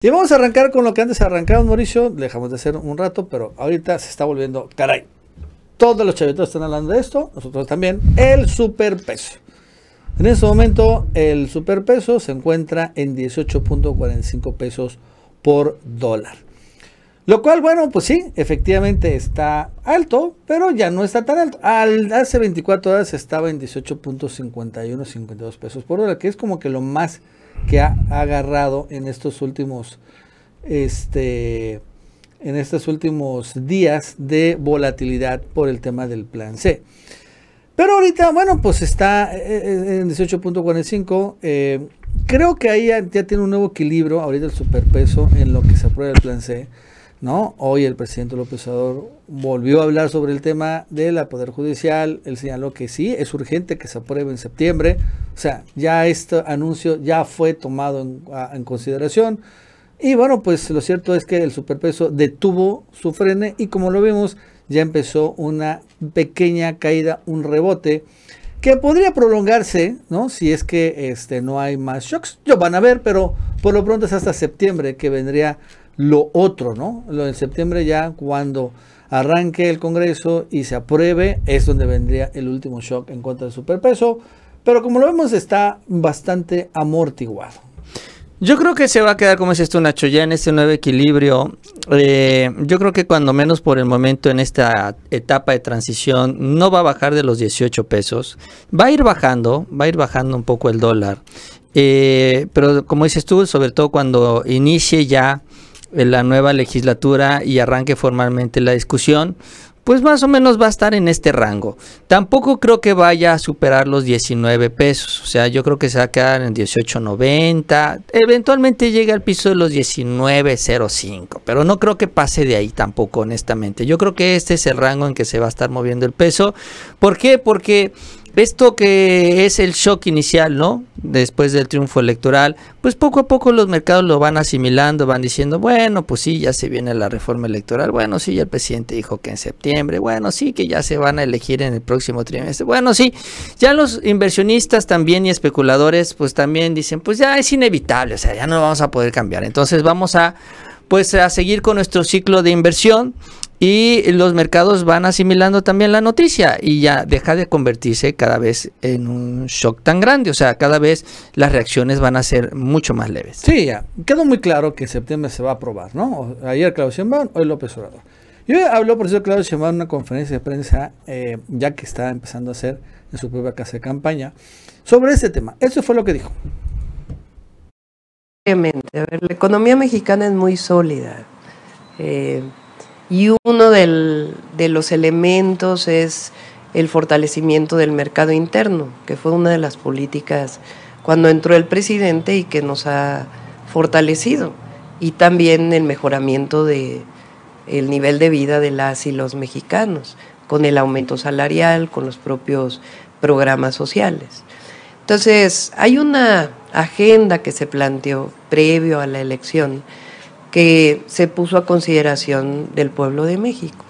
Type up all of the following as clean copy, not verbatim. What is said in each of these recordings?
Y vamos a arrancar con lo que antes arrancamos, Mauricio. Dejamos de hacer un rato, pero ahorita se está volviendo, caray. Todos los chavitos están hablando de esto, nosotros también. El superpeso. En este momento, el superpeso se encuentra en 18.45 pesos por dólar. Lo cual, bueno, pues sí, efectivamente está alto, pero ya no está tan alto. Hace 24 horas estaba en 18.51, 52 pesos por dólar, que es como que lo más que ha agarrado en estos últimos días de volatilidad por el tema del plan C. Pero ahorita, bueno, pues está en 18.45. Creo que ahí ya tiene un nuevo equilibrio ahorita el superpeso en lo que se aprueba el plan C, ¿no? Hoy el presidente López Obrador volvió a hablar sobre el tema de la Poder Judicial. Él señaló que sí, es urgente que se apruebe en septiembre. O sea, ya este anuncio ya fue tomado en consideración. Y bueno, pues lo cierto es que el superpeso detuvo su frene y como lo vimos, ya empezó una pequeña caída, un rebote que podría prolongarse, ¿no? Si es que no hay más shocks. Yo van a ver, pero por lo pronto es hasta septiembre que vendría lo otro, ¿no? Lo de septiembre ya cuando arranque el Congreso y se apruebe es donde vendría el último shock en contra del superpeso, pero como lo vemos está bastante amortiguado. Yo creo que se va a quedar, como es esto, Nacho, ya en este nuevo equilibrio. Yo creo que cuando menos por el momento en esta etapa de transición no va a bajar de los 18 pesos. Va a ir bajando un poco el dólar. Pero como dices tú, sobre todo cuando inicie ya la nueva legislatura y arranque formalmente la discusión, pues más o menos va a estar en este rango. Tampoco creo que vaya a superar los 19 pesos. O sea, yo creo que se va a quedar en 18.90. Eventualmente llega al piso de los 19.05. Pero no creo que pase de ahí tampoco, honestamente. Yo creo que este es el rango en que se va a estar moviendo el peso. ¿Por qué? Porque esto que es el shock inicial, ¿no? Después del triunfo electoral, pues poco a poco los mercados lo van asimilando, van diciendo, bueno, pues sí, ya se viene la reforma electoral, bueno, sí, ya el presidente dijo que en septiembre, bueno, sí, que ya se van a elegir en el próximo trimestre, bueno, sí, ya los inversionistas también y especuladores, pues también dicen, pues ya es inevitable, o sea, ya no lo vamos a poder cambiar, entonces vamos a seguir con nuestro ciclo de inversión. Y los mercados van asimilando también la noticia y ya deja de convertirse cada vez en un shock tan grande. O sea, cada vez las reacciones van a ser mucho más leves. Sí, ya quedó muy claro que en septiembre se va a aprobar, ¿no? Ayer Claudio Sheinbaum, hoy López Obrador. Y hoy habló, por eso, Claudio Sheinbaum en una conferencia de prensa, ya que está empezando a hacer en su propia casa de campaña, sobre este tema. Eso fue lo que dijo. Obviamente, a ver, la economía mexicana es muy sólida. Y uno de los elementos es el fortalecimiento del mercado interno, que fue una de las políticas cuando entró el presidente y que nos ha fortalecido. Y también el mejoramiento del nivel de vida de las y los mexicanos, con el aumento salarial, con los propios programas sociales. Entonces, hay una agenda que se planteó previo a la elección que se puso a consideración del pueblo de México,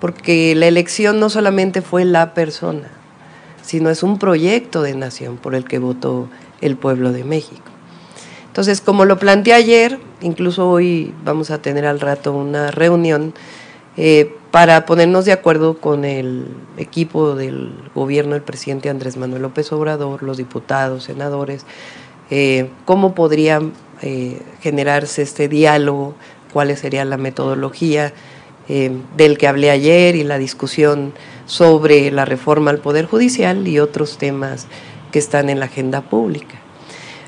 porque la elección no solamente fue la persona, sino es un proyecto de nación por el que votó el pueblo de México. Entonces, como lo planteé ayer, incluso hoy vamos a tener al rato una reunión para ponernos de acuerdo con el equipo del gobierno del presidente Andrés Manuel López Obrador, los diputados, senadores, cómo podrían generarse este diálogo, cuál sería la metodología del que hablé ayer y la discusión sobre la reforma al Poder Judicial y otros temas que están en la agenda pública.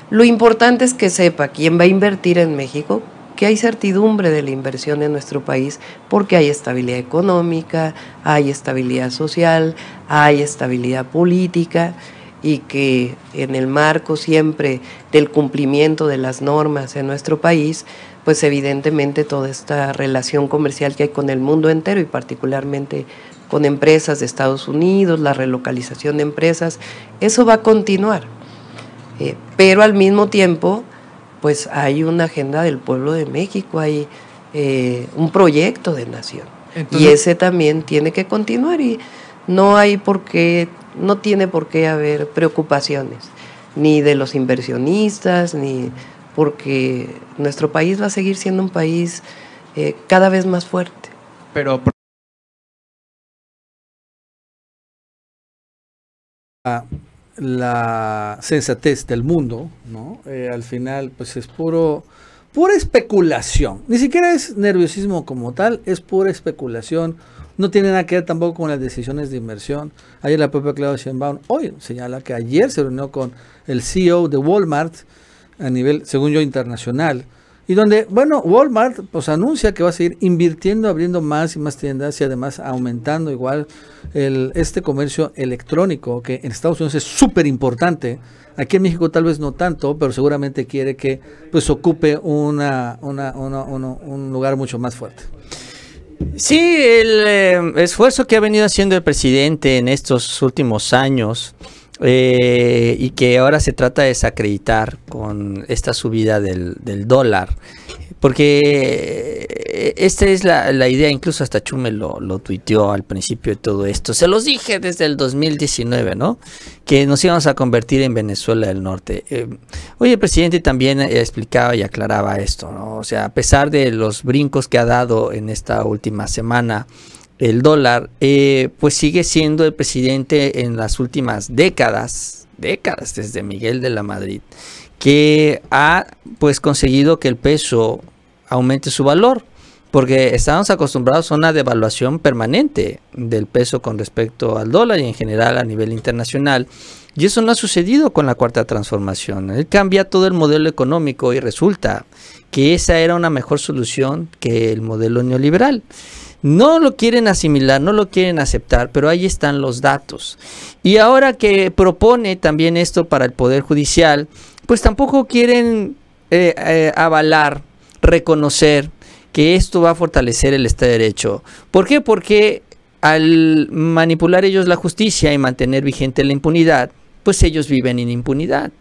Lo importante es que sepa quién va a invertir en México, que hay certidumbre de la inversión en nuestro país porque hay estabilidad económica, hay estabilidad social, hay estabilidad política, y que en el marco siempre del cumplimiento de las normas en nuestro país, pues evidentemente toda esta relación comercial que hay con el mundo entero y particularmente con empresas de Estados Unidos, la relocalización de empresas, eso va a continuar. Pero al mismo tiempo, pues hay una agenda del pueblo de México, hay un proyecto de nación. Entonces, y ese también tiene que continuar y no tiene por qué haber preocupaciones, ni de los inversionistas, ni porque nuestro país va a seguir siendo un país cada vez más fuerte. Pero la sensatez del mundo, ¿no? Al final, pues es pura especulación. Ni siquiera es nerviosismo como tal, es pura especulación. No tiene nada que ver tampoco con las decisiones de inversión. Ayer la propia Claudia Sheinbaum hoy señala que ayer se reunió con el CEO de Walmart a nivel, según yo, internacional. Y donde, bueno, Walmart pues anuncia que va a seguir invirtiendo, abriendo más y más tiendas y además aumentando igual este comercio electrónico, que en Estados Unidos es súper importante. Aquí en México tal vez no tanto, pero seguramente quiere que pues ocupe un lugar mucho más fuerte. Sí, el esfuerzo que ha venido haciendo el presidente en estos últimos años y que ahora se trata de desacreditar con esta subida del dólar, porque esta es la idea, incluso hasta Chume lo tuiteó al principio de todo esto. Se los dije desde el 2019, ¿no? Que nos íbamos a convertir en Venezuela del Norte. Hoy el presidente también explicaba y aclaraba esto, ¿no? O sea, a pesar de los brincos que ha dado en esta última semana el dólar, pues sigue siendo el presidente en las últimas décadas desde Miguel de la Madrid, que ha pues conseguido que el peso aumente su valor, porque estábamos acostumbrados a una devaluación permanente del peso con respecto al dólar y en general a nivel internacional, y eso no ha sucedido con la Cuarta Transformación. Él cambia todo el modelo económico y resulta que esa era una mejor solución que el modelo neoliberal. No lo quieren asimilar, no lo quieren aceptar, pero ahí están los datos. Y ahora que propone también esto para el Poder Judicial, pues tampoco quieren avalar, reconocer que esto va a fortalecer el Estado de Derecho. ¿Por qué? Porque al manipular ellos la justicia y mantener vigente la impunidad, pues ellos viven en impunidad.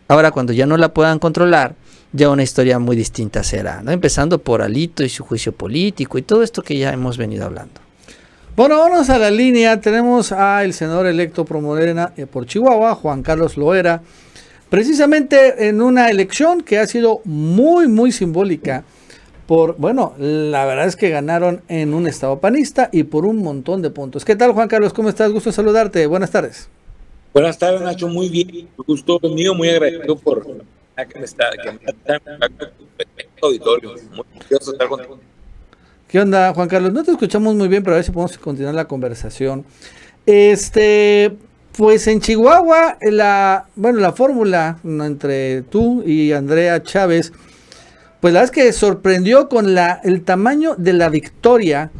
Ahora, cuando ya no la puedan controlar, ya una historia muy distinta será, ¿no? Empezando por Alito y su juicio político y todo esto que ya hemos venido hablando. Bueno, vamos a la línea. Tenemos al senador electo por Morena por Chihuahua, Juan Carlos Loera, precisamente en una elección que ha sido muy, muy simbólica. Bueno, la verdad es que ganaron en un estado panista y por un montón de puntos. ¿Qué tal, Juan Carlos? ¿Cómo estás? Gusto saludarte. Buenas tardes. Buenas tardes, Nacho. Muy bien. Gusto mío, muy agradecido por que me está auditorio. Muy curioso estar contigo. ¿Qué onda, Juan Carlos? No te escuchamos muy bien, pero a ver si podemos continuar la conversación. Pues en Chihuahua, la fórmula entre tú y Andrea Chávez, pues la verdad es que sorprendió con el tamaño de la victoria,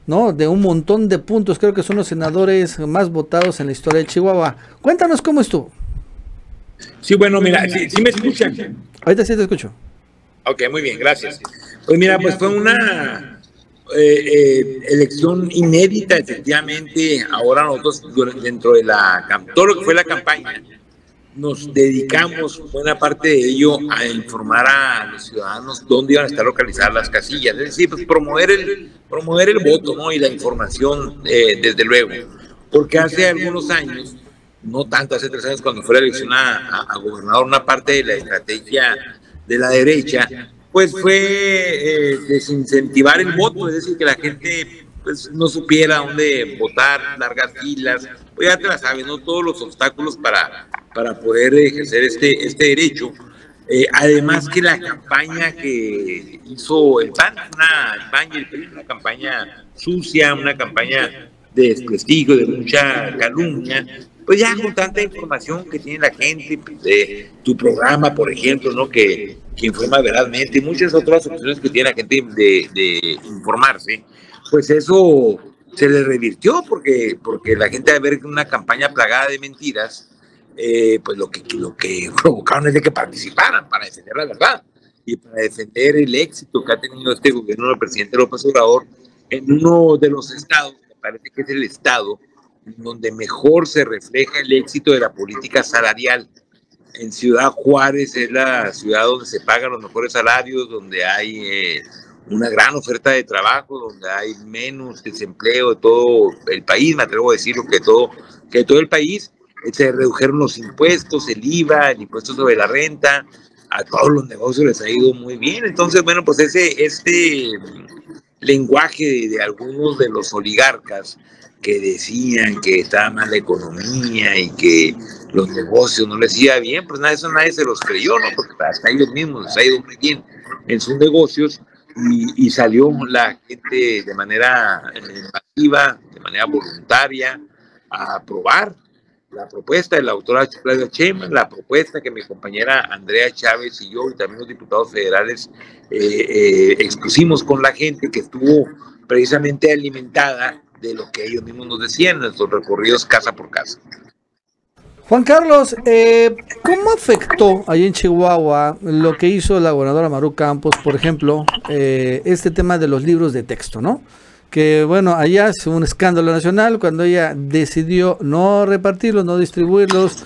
¿no? De un montón de puntos. Creo que son los senadores más votados en la historia de Chihuahua. Cuéntanos cómo estuvo. Sí, bueno, mira, sí me escuchan. Ahorita sí te escucho. Ok, muy bien, gracias. Pues mira, pues fue una elección inédita, efectivamente. Ahora nosotros, dentro de todo lo que fue la campaña, nos dedicamos buena parte de ello a informar a los ciudadanos dónde iban a estar localizadas las casillas. Es decir, pues promover el voto, ¿no? Y la información, desde luego. Porque hace algunos años, no tanto, hace 3 años, cuando fue la elección a gobernador, una parte de la estrategia de la derecha, pues fue desincentivar el voto, es decir, que la gente pues no supiera dónde votar, largas filas, pues ya te la sabes, ¿no? Todos los obstáculos para poder ejercer este derecho. Además que la campaña que hizo el PAN y el PRI, una campaña sucia, una campaña de desprestigio, de mucha calumnia, pues ya con tanta información que tiene la gente, de tu programa, por ejemplo, ¿no? Que informa verazmente, y muchas otras opciones que tiene la gente de informarse, pues eso se le revirtió porque la gente, al ver una campaña plagada de mentiras, pues lo que provocaron es de que participaran para defender la verdad y para defender el éxito que ha tenido este gobierno del presidente López Obrador en uno de los estados, me parece que es el estado donde mejor se refleja el éxito de la política salarial. En Ciudad Juárez es la ciudad donde se pagan los mejores salarios, donde hay una gran oferta de trabajo, donde hay menos desempleo de todo el país, me atrevo a decirlo, que todo el país. Se redujeron los impuestos, el IVA, el impuesto sobre la renta, a todos los negocios les ha ido muy bien. Entonces, bueno, pues este lenguaje de algunos de los oligarcas que decían que estaba mal la economía y que los negocios no les iba bien, pues nada, eso nadie se los creyó, ¿no? Porque hasta ellos mismos les ha ido muy bien en sus negocios y salió la gente de manera masiva, de manera voluntaria, a aprobar la propuesta de la doctora Claudia Sheinbaum, la propuesta que mi compañera Andrea Chávez y yo y también los diputados federales expusimos con la gente, que estuvo precisamente alimentada de lo que ellos mismos nos decían en nuestros recorridos casa por casa. Juan Carlos, ¿cómo afectó allí en Chihuahua lo que hizo la gobernadora Maru Campos, por ejemplo, este tema de los libros de texto, ¿no? Que bueno, allá fue un escándalo nacional cuando ella decidió no repartirlos, no distribuirlos,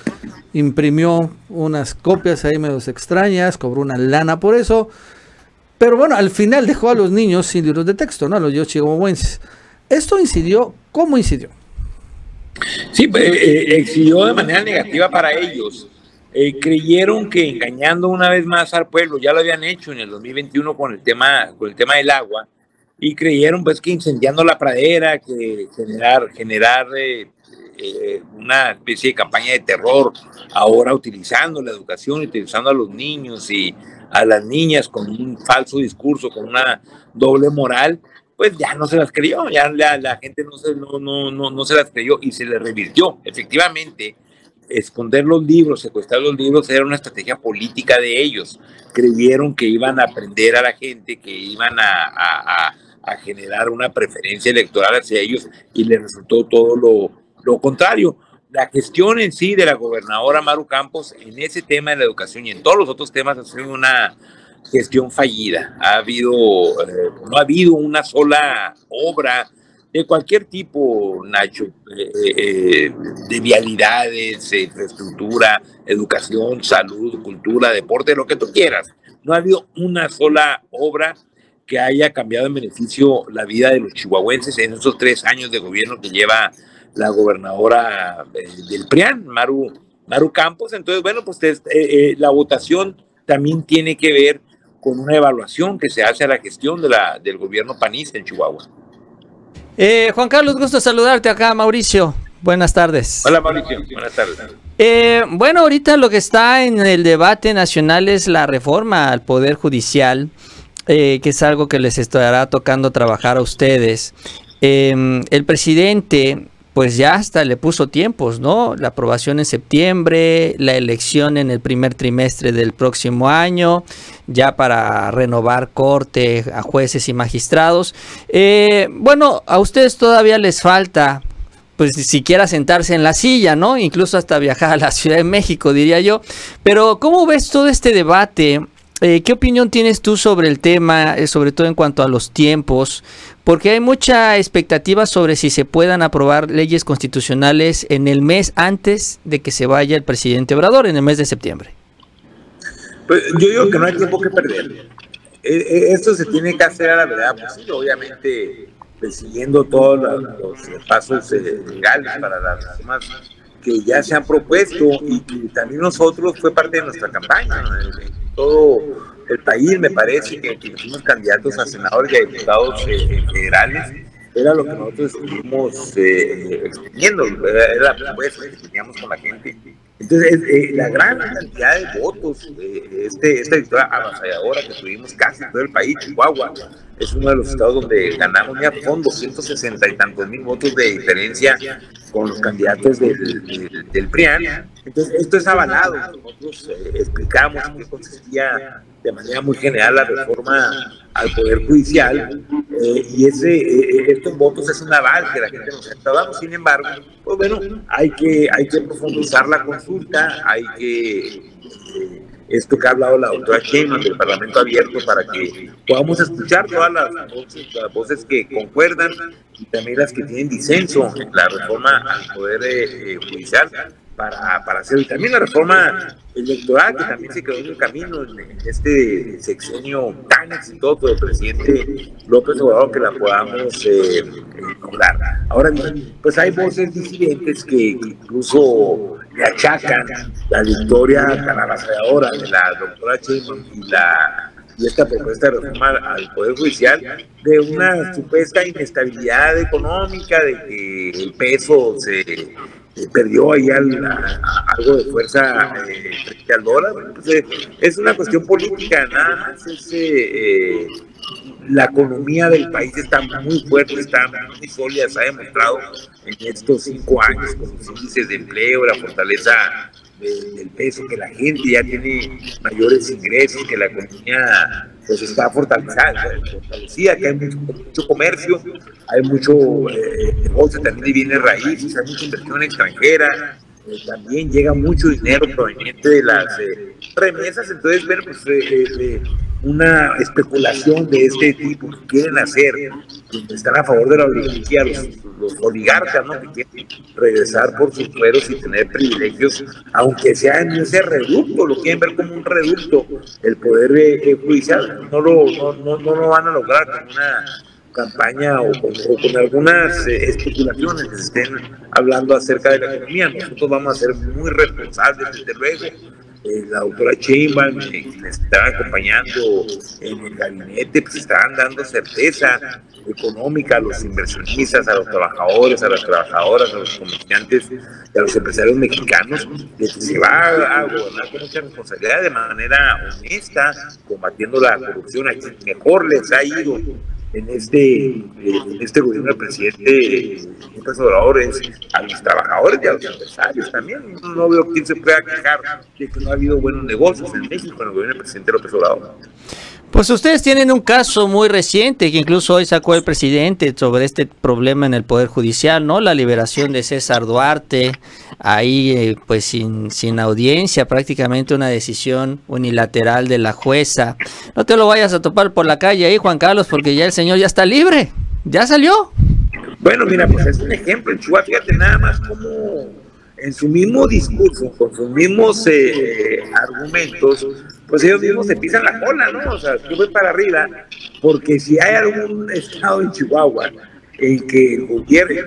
imprimió unas copias ahí medio extrañas, cobró una lana por eso, pero bueno, al final dejó a los niños sin libros de texto, ¿no? A los niños chihuahuenses. ¿Esto incidió? ¿Cómo incidió? Sí, incidió de manera negativa para ellos. Creyeron que engañando una vez más al pueblo, ya lo habían hecho en el 2021 con el tema del agua, y creyeron pues que incendiando la pradera, que generar una especie de campaña de terror, ahora utilizando la educación, utilizando a los niños y a las niñas con un falso discurso, con una doble moral, pues ya no se las creyó, ya la gente no se las creyó y se les revirtió. Efectivamente, esconder los libros, secuestrar los libros era una estrategia política de ellos. Creyeron que iban a aprender a la gente, que iban a generar una preferencia electoral hacia ellos, y les resultó todo lo contrario. La gestión en sí de la gobernadora Maru Campos en ese tema de la educación y en todos los otros temas ha sido una gestión fallida. No ha habido una sola obra de cualquier tipo, Nacho, de vialidades, infraestructura, educación, salud, cultura, deporte, lo que tú quieras. No ha habido una sola obra que haya cambiado en beneficio la vida de los chihuahuenses en esos 3 años de gobierno que lleva la gobernadora del PRIAN, Maru Campos. Entonces, bueno, pues la votación también tiene que ver con una evaluación que se hace a la gestión del gobierno panista en Chihuahua. Juan Carlos, gusto saludarte acá, Mauricio. Buenas tardes. Hola, Mauricio. Buenas tardes. Bueno, ahorita lo que está en el debate nacional es la reforma al Poder Judicial, que es algo que les estará tocando trabajar a ustedes. El presidente pues ya hasta le puso tiempos, ¿no? La aprobación en septiembre, la elección en el primer trimestre del próximo año, ya para renovar corte a jueces y magistrados. Bueno, a ustedes todavía les falta, pues siquiera sentarse en la silla, ¿no? Incluso hasta viajar a la Ciudad de México, diría yo. Pero, ¿cómo ves todo este debate? ¿Qué opinión tienes tú sobre el tema, sobre todo en cuanto a los tiempos? Porque hay mucha expectativa sobre si se puedan aprobar leyes constitucionales en el mes antes de que se vaya el presidente Obrador, en el mes de septiembre. Pues yo digo que no hay tiempo que perder. Esto se tiene que hacer a la verdad posible, obviamente siguiendo todos los pasos legales para las reformas que ya se han propuesto, y que también nosotros fue parte de nuestra campaña, ¿no? Todo el país, me parece que fuimos candidatos a senadores y a diputados federales, era lo que nosotros estuvimos exponiendo, era la propuesta que teníamos con la gente. Entonces, la gran cantidad de votos, esta victoria avasalladora que tuvimos casi en todo el país, Chihuahua, es uno de los estados donde ganamos ya con 260 y tantos mil votos de diferencia con los candidatos del PRIAN. Entonces, esto es avalado. Nosotros explicamos en qué consistía de manera muy general la reforma al Poder Judicial, y estos votos es un aval que la gente nos está dando. Sin embargo, pues bueno, hay que profundizar la consulta, hay que esto que ha hablado la doctora Sheinbaum del Parlamento abierto, para que podamos escuchar todas las voces que concuerdan y también las que tienen disenso en la reforma al Poder Judicial, para hacer, y también la reforma electoral, que también se quedó en el camino en este sexenio tan exitoso del presidente López Obrador, que la podamos lograr. Ahora bien, pues hay voces disidentes que incluso le achacan la victoria tan avasalladora de la doctora Sheinbaum y esta propuesta de reforma al Poder Judicial, de una supuesta inestabilidad económica, de que el peso se perdió ahí algo de fuerza frente al dólar. Pues, es una cuestión política, nada más. La economía del país está muy fuerte, está muy sólida, se ha demostrado en estos 5 años con los índices de empleo, la fortaleza del peso, que la gente ya tiene mayores ingresos, que la economía pues está fortalecida, que hay mucho comercio, hay mucho negocio también de bienes raíces, hay mucha inversión extranjera, también llega mucho dinero proveniente de las remesas. Entonces, bueno, pues una especulación de este tipo que quieren hacer, que están a favor de la oligarquía, los oligarcas, ¿no?, que quieren regresar por sus fueros y tener privilegios, aunque sea en ese reducto, lo quieren ver como un reducto, el poder judicial. No lo van a lograr con una campaña o con algunas especulaciones que se estén hablando acerca de la economía. Nosotros vamos a ser muy responsables, desde luego. La doctora Sheinbaum, quienes están acompañando en el gabinete, pues están dando certeza económica a los inversionistas, a los trabajadores, a las trabajadoras, a los comerciantes y a los empresarios mexicanos, de que se va a gobernar con mucha responsabilidad, de manera honesta, combatiendo la corrupción. A quien mejor les ha ido en este gobierno del presidente López Obrador es a los trabajadores y a los empresarios también. No veo quién se pueda quejar de que no ha habido buenos negocios en México en el gobierno del presidente López Obrador. Pues ustedes tienen un caso muy reciente que incluso hoy sacó el presidente sobre este problema en el Poder Judicial, ¿no? La liberación de César Duarte, ahí pues sin audiencia, prácticamente una decisión unilateral de la jueza. No te lo vayas a topar por la calle ahí, Juan Carlos, porque ya el señor ya está libre, ya salió. Bueno, mira, pues es un ejemplo en Chihuahua, fíjate nada más como en su mismo discurso, con sus mismos argumentos, pues ellos mismos se pisan la cola, ¿no? O sea, yo voy para arriba, porque si hay algún estado en Chihuahua en que el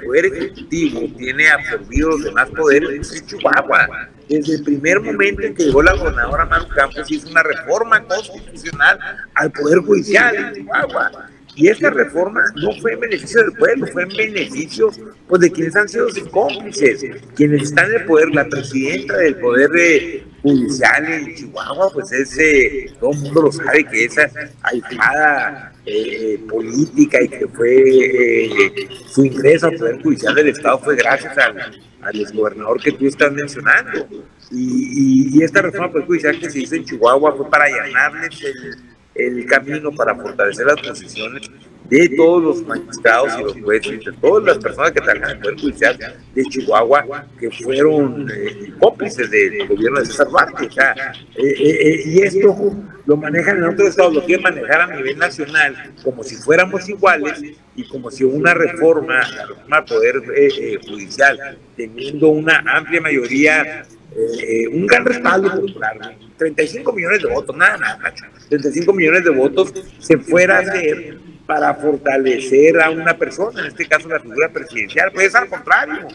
poder ejecutivo tiene absorbido los demás poderes, es Chihuahua. Desde el primer momento en que llegó la gobernadora Maru Campos, hizo una reforma constitucional al Poder Judicial en Chihuahua. Y esta reforma no fue en beneficio del pueblo, fue en beneficio pues, de quienes han sido sus cómplices, quienes están en el poder. La presidenta del Poder Judicial en Chihuahua, pues todo el mundo lo sabe, que esa ahijada política y que fue su ingreso al Poder Judicial del Estado fue gracias al exgobernador que tú estás mencionando. Y esta reforma al Poder Judicial que se hizo en Chihuahua fue para allanarles el camino, para fortalecer las posiciones de todos los magistrados y los jueces, de todas las personas que trabajan en el Poder Judicial de Chihuahua, que fueron cómplices del gobierno de César Duarte. O sea, y esto lo manejan en otros estados, lo quieren manejar a nivel nacional, como si fuéramos iguales y como si una reforma al Poder Judicial, teniendo una amplia mayoría, un gran respaldo popular, 35 millones de votos, nada, 35 millones de votos, se fuera a hacer para fortalecer a una persona, en este caso la figura presidencial. Pues al contrario,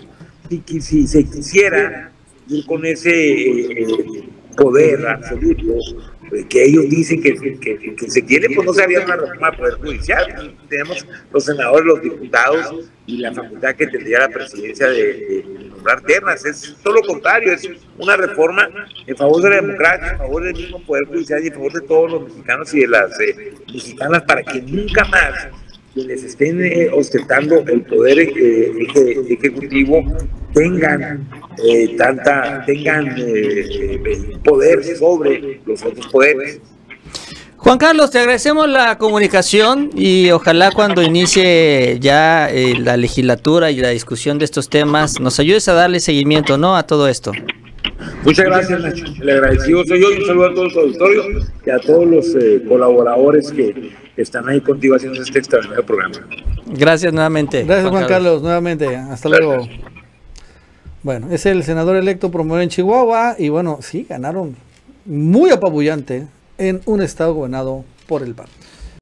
si se quisiera ir con ese poder absoluto que ellos dicen que se quiere, pues no se haría una reforma al Poder Judicial. Tenemos los senadores, los diputados y la facultad que tendría la presidencia de nombrar ternas. Es todo lo contrario, es una reforma en favor de la democracia, en favor del mismo Poder Judicial y en favor de todos los mexicanos y de las mexicanas, para que nunca más quienes estén ostentando el poder ejecutivo tengan poder sobre los otros poderes. Juan Carlos, te agradecemos la comunicación y ojalá cuando inicie ya la legislatura y la discusión de estos temas nos ayudes a darle seguimiento, ¿no?, a todo esto. Muchas gracias, Nacho. El agradecido soy yo, y un saludo a todo su auditorio y a todos los colaboradores que están ahí contigo haciendo este extraordinario programa. Gracias nuevamente. Gracias, Juan Carlos, nuevamente. Hasta luego. Bueno, es el senador electo promovido en Chihuahua y bueno, sí, ganaron muy apabullante en un estado gobernado por el PAN.